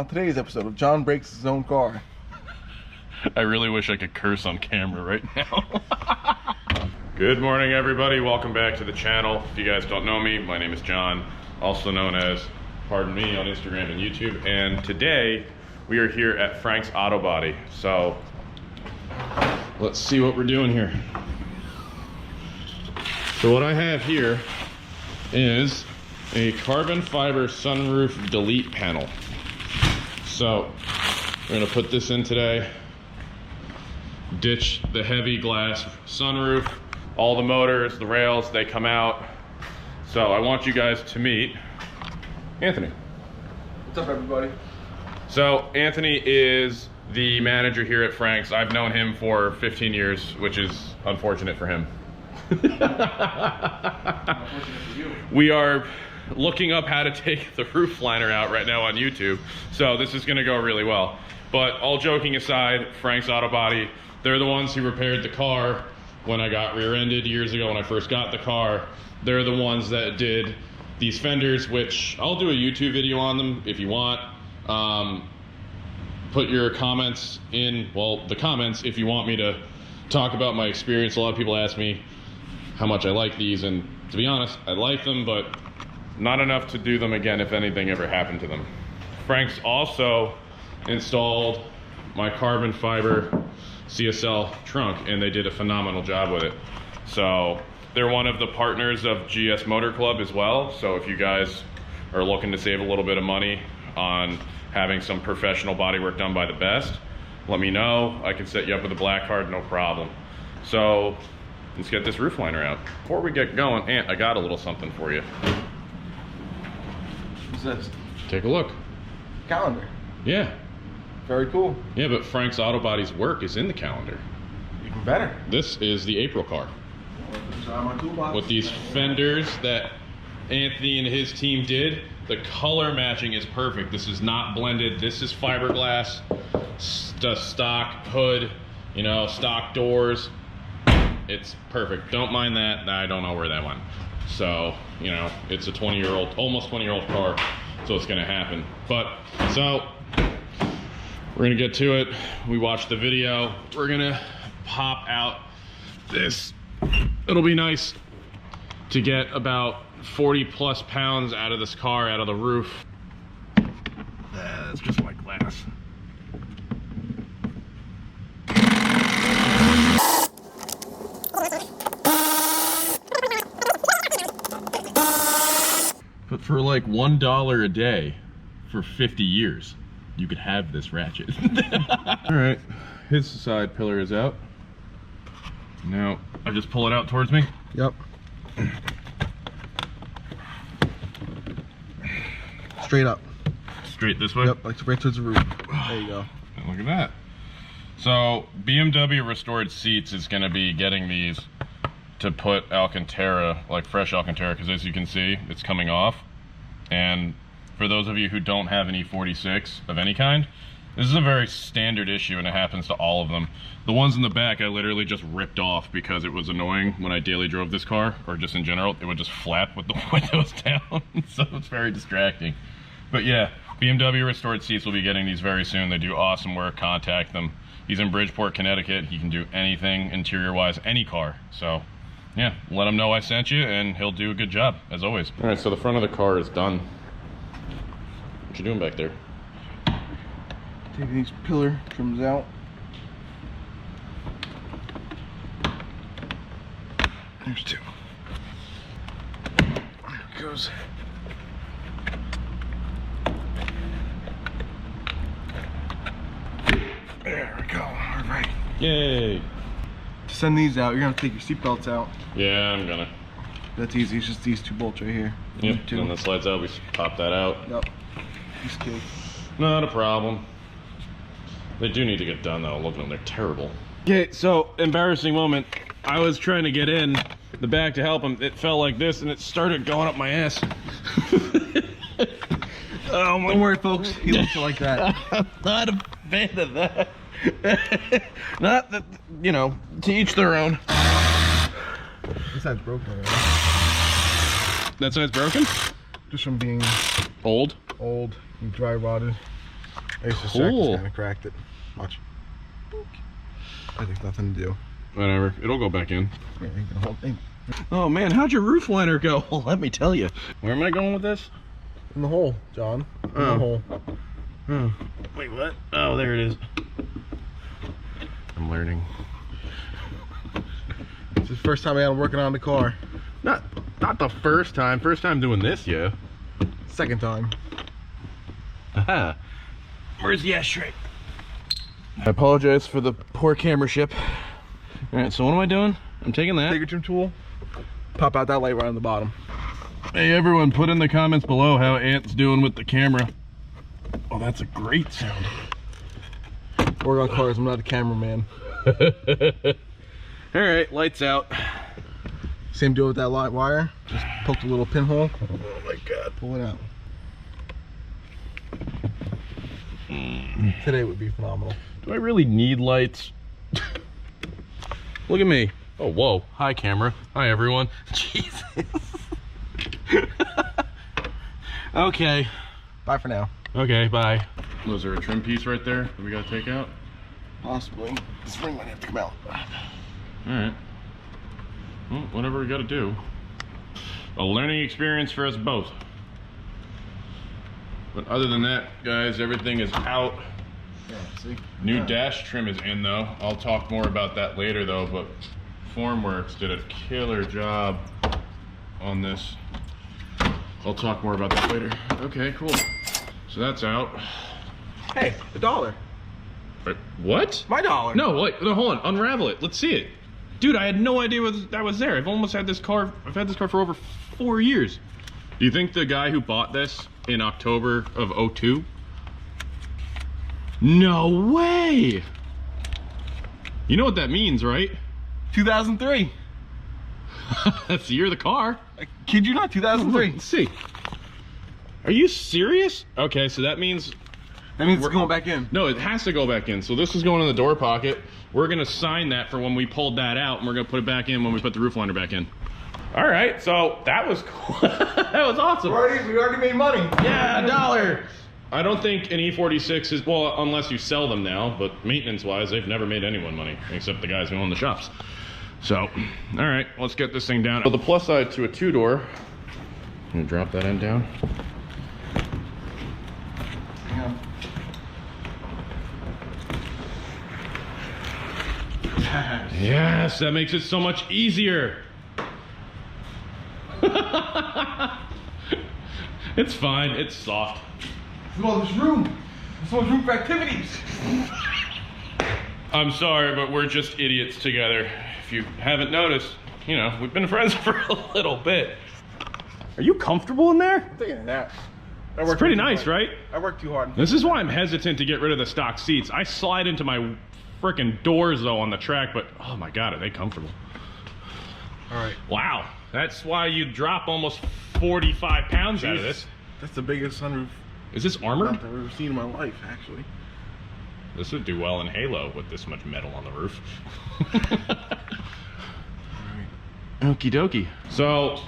On today's episode of John Breaks His Own Car. I really wish I could curse on camera right now. Good morning, everybody. Welcome back to the channel. If you guys don't know me, my name is John, also known as Pardon Me on Instagram and YouTube. And today we are here at Frank's Autobody. So let's see what we're doing here. So what I have here is a carbon fiber sunroof delete panel. So we're gonna put this in today, ditch the heavy glass sunroof, all the motors, the rails, they come out. So I want you guys to meet Anthony. What's up, everybody? So Anthony is the manager here at Frank's. I've known him for 15 years, which is unfortunate for him. Unfortunate for you. We are looking up how to take the roof liner out right now on YouTube, so this is gonna go really well. But all joking aside, Frank's Autobody, they're the ones who repaired the car when I got rear-ended years ago when I first got the car. They're the ones that did these fenders, which I'll do a YouTube video on them if you want. Put your comments in, well, the comments if you want me to talk about my experience. A lot of people ask me how much I like these, and to be honest, I like them, but not enough to do them again if anything ever happened to them. Frank's also installed my carbon fiber CSL trunk, and they did a phenomenal job with it. So they're one of the partners of GS Motor Club as well. So if you guys are looking to save a little bit of money on having some professional bodywork done by the best, let me know. I can set you up with a black card, no problem. So let's get this roof liner out. Before we get going, Ant, I got a little something for you. What's this? Take a look. Calendar. Yeah. Very cool. Yeah, but Frank's Autobody's work is in the calendar. Even better. This is the April car. My toolbox. With these fenders that Anthony and his team did, the color matching is perfect. This is not blended. This is fiberglass, stock hood, you know, stock doors. It's perfect. Don't mind that. I don't know where that went. So, you know, it's a 20-year-old, almost 20-year-old car, so it's gonna happen. But, so, we're gonna get to it. We watched the video. We're gonna pop out this. It'll be nice to get about 40 plus pounds out of this car, out of the roof. That's just my glass. But for like $1 a day for 50 years, you could have this ratchet. All right, his side pillar is out. Now, I just pull it out towards me. Yep. Straight up. Straight this way? Yep, like right towards the roof. There you go. And look at that. So, BMW Restored Seats is gonna be getting these to put Alcantara, like fresh Alcantara, because as you can see, it's coming off. And for those of you who don't have an E46 of any kind, this is a very standard issue, and it happens to all of them. The ones in the back I literally just ripped off because it was annoying when I daily drove this car, or just in general. It would just flap with the windows down, so it's very distracting. But yeah, BMW Restored Seats will be getting these very soon. They do awesome work. Contact them. He's in Bridgeport, Connecticut. He can do anything interior-wise, any car. So yeah, let him know I sent you, and he'll do a good job, as always. All right, so the front of the car is done. What you doing back there? Taking these pillar trims out. There's two. There it goes. There we go. All right. Yay! To send these out, you're gonna take your seat belts out. Yeah, I'm gonna. That's easy. It's just these two bolts right here. Yep, Two. when that slides out, we pop that out. Yep. Piece of cake. Not a problem. They do need to get done though. Look at them, they're terrible. Okay, so embarrassing moment. I was trying to get in the back to help him. It fell like this and it started going up my ass. Oh my. Don't worry, folks. He looks like that. I'm not a fan of that. Not that, you know, to each their own. This side's broken. That side's broken? Just from being old and dry rotted. Cool. Kind of cracked it. Watch. I think nothing to do. Whatever. It'll go back in. Yeah, you can hold thing. Oh man, how'd your roof liner go? Well, let me tell you. Where am I going with this? In the hole, John. In the hole. Oh. Wait, what? Oh, there it is. I'm learning. It's the first time I'm working on the car. Not the first time. First time doing this, yeah. Second time. Aha. Where's the ashtray? I apologize for the poor camera ship. Alright, so what am I doing? I'm taking that. Take your trim tool. Pop out that light right on the bottom. Hey everyone, put in the comments below how Ant's doing with the camera. Oh, that's a great sound. Work on cars, I'm not a cameraman. Alright, lights out. Same deal with that light wire. Just poke the little pinhole. Oh my god. Pull it out. Today would be phenomenal. Do I really need lights? Look at me. Oh, whoa. Hi, camera. Hi, everyone. Jesus. Okay. Bye for now. Okay, bye. Was there a trim piece right there that we gotta take out? Possibly. This ring might have to come out. Alright. Well, whatever we gotta do. A learning experience for us both. But other than that, guys, everything is out. Yeah, see? New dash trim is in though. I'll talk more about that later though, but Formworks did a killer job on this. I'll talk more about that later. Okay, cool. So that's out. Hey, $1. Wait, what? My dollar. No, wait, no, hold on. Unravel it. Let's see it. Dude, I had no idea that was there. I've had this car for over 4 years. Do you think the guy who bought this in October of '02? No way! You know what that means, right? 2003. That's the year of the car. I kid you not, 2003. Let's see. Are you serious? Okay, so that means... That means it's going back in. No, it has to go back in. So this is going in the door pocket. We're gonna sign that for when we pulled that out, and we're gonna put it back in when we put the roof liner back in. All right, so that was cool. That was awesome. We already made money. Yeah, $1. I don't think an E46 is, well, unless you sell them now, but maintenance-wise, they've never made anyone money, except the guys who own the shops. So, all right, let's get this thing down. So the plus side to a two-door, I'm gonna drop that end down. Yes, that makes it so much easier. It's fine, it's soft. Well, there's room. There's so much room for activities. I'm sorry, but we're just idiots together. If you haven't noticed, you know, we've been friends for a little bit. Are you comfortable in there? I'm taking a nap. It's pretty nice, right? I work too hard. This is why I'm hesitant to get rid of the stock seats. I slide into my freaking doors though on the track, but oh my god, are they comfortable? All right. Wow, that's why you drop almost 45 pounds out of this. That's the biggest sunroof Is this armored? I've ever seen in my life, actually. This would do well in Halo with this much metal on the roof. Okie dokie. So,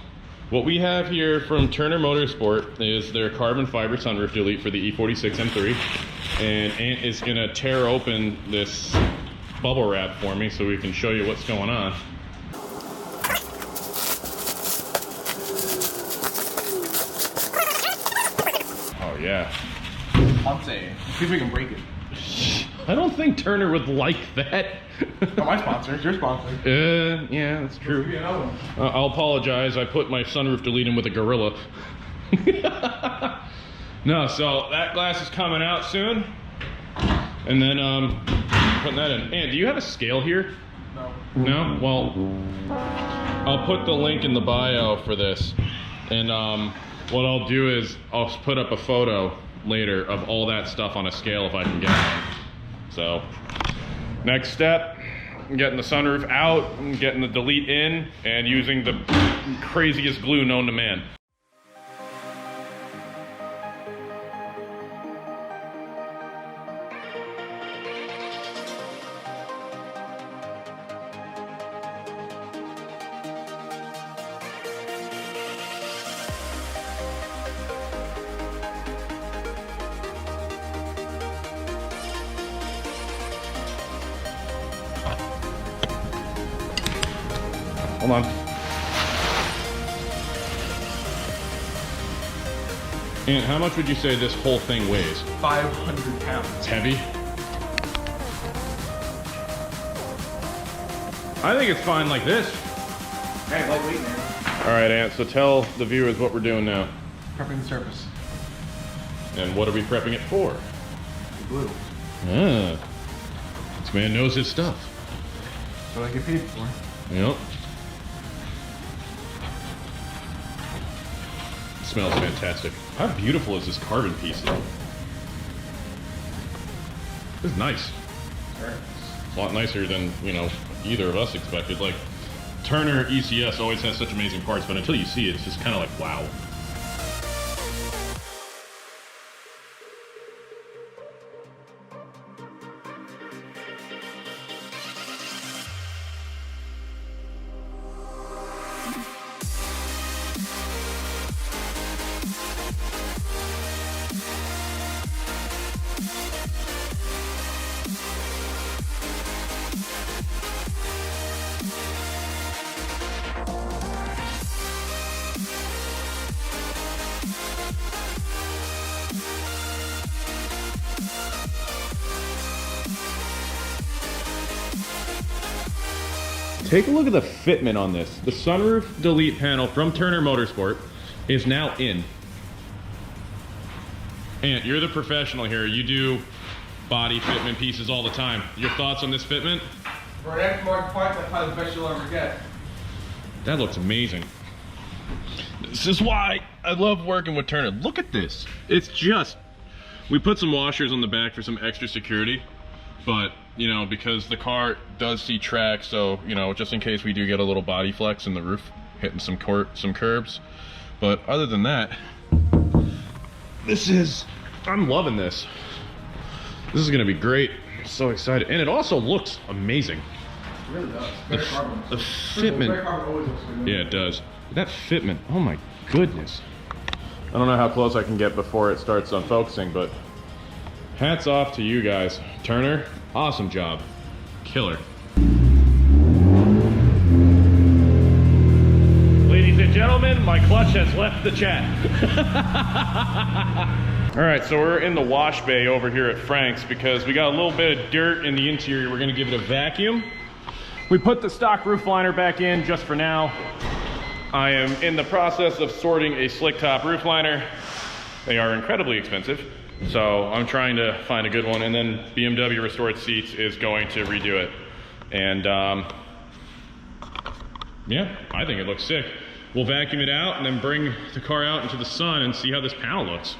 what we have here from Turner Motorsport is their carbon fiber sunroof delete for the E46 M3. And Ant is gonna tear open this bubble wrap for me so we can show you what's going on. Oh yeah. I'm saying. See if we can break it. I don't think Turner would like that. Not my sponsor, it's your sponsor. Yeah, that's true. Be another one. I'll apologize. I put my sunroof delete in with a gorilla. No, so that glass is coming out soon. And then putting that in. And do you have a scale here? No. No? Well, I'll put the link in the bio for this. And what I'll do is I'll put up a photo later of all that stuff on a scale if I can get one. So, next step, getting the sunroof out, getting the delete in, and using the craziest glue known to man. Hold on. And how much would you say this whole thing weighs? 500 pounds. It's heavy. I think it's fine like this. Hey, lightweight, man. All right, Ant, so tell the viewers what we're doing now. Prepping the surface. And what are we prepping it for? The glue. Ah, this man knows his stuff. That's what I get paid for. Yep. It smells fantastic. How beautiful is this carbon piece? This is nice. A lot nicer than, you know, either of us expected. Like, Turner ECS always has such amazing parts, but until you see it, it's just kind of like, wow. Take a look at the fitment on this. The sunroof delete panel from Turner Motorsport is now in. Ant, you're the professional here. You do body fitment pieces all the time. Your thoughts on this fitment? For an aftermarket part, that's probably the best you'll ever get. That looks amazing. This is why I love working with Turner. Look at this. It's just, we put some washers on the back for some extra security, but you know, because the car does see track, so you know, just in case we do get a little body flex in the roof, hitting some curbs. But other than that, I'm loving this. This is gonna be great. I'm so excited, and it also looks amazing. It really does. Better carbon. The fitment. Better carbon always looks good. Yeah, it does. That fitment, oh my goodness. I don't know how close I can get before it starts on focusing, but hats off to you guys. Turner, awesome job. Killer. Ladies and gentlemen, my clutch has left the chat. All right, so we're in the wash bay over here at Frank's because we got a little bit of dirt in the interior. We're gonna give it a vacuum. We put the stock roof liner back in just for now. I am in the process of sorting a slick top roof liner. They are incredibly expensive, so I'm trying to find a good one, and then BMW Restored Seats is going to redo it. And yeah, I think it looks sick. We'll vacuum it out and then bring the car out into the sun and see how this panel looks.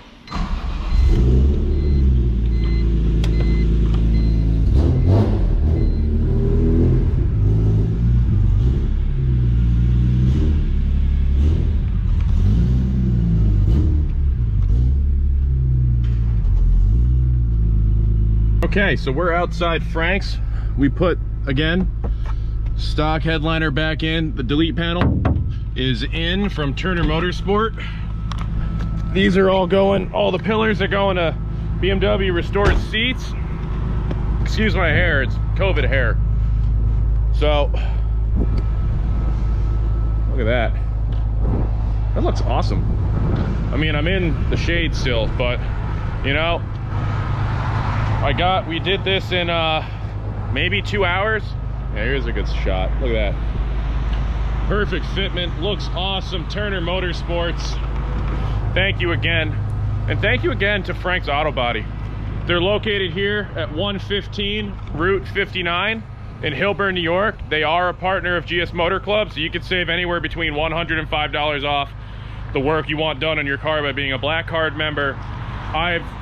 Okay, so we're outside Frank's. We put, again, stock headliner back in. The delete panel is in from Turner Motorsport. These are all going, all the pillars are going to BMW Restored Seats. Excuse my hair, it's COVID hair. So, look at that. That looks awesome. I mean, I'm in the shade still, but, you know, we did this in maybe 2 hours. Yeah, here's a good shot. Look at that. Perfect fitment, looks awesome. Turner Motorsports, thank you again. And thank you again to Frank's Autobody. They're located here at 115 Route 59 in Hillburn, New York. They are a partner of GS Motor Club, so you could save anywhere between $100 and $5 off the work you want done on your car by being a Black Card member.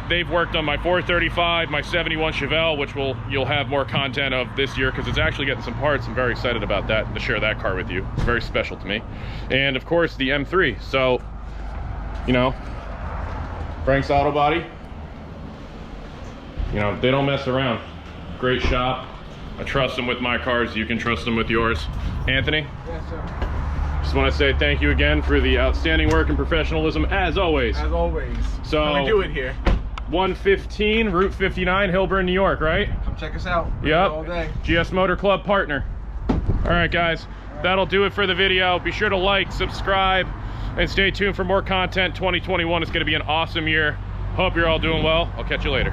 They've worked on my 435, my 71 Chevelle, which you'll have more content of this year because it's actually getting some parts. I'm very excited about that and to share that car with you. It's very special to me. And of course the M3. So, you know, Frank's Autobody, you know, they don't mess around. Great shop. I trust them with my cars. You can trust them with yours. Anthony? Yes, sir. Just want to say thank you again for the outstanding work and professionalism as always. As always. So we do it here. 115 Route 59, Hillburn, New York, right? Come check us out. Yep. All day. GS Motor Club partner. All right, guys. All right. that'll do it for the video. Be sure to like, subscribe, and stay tuned for more content. 2021 is going to be an awesome year. Hope you're all doing well. I'll catch you later.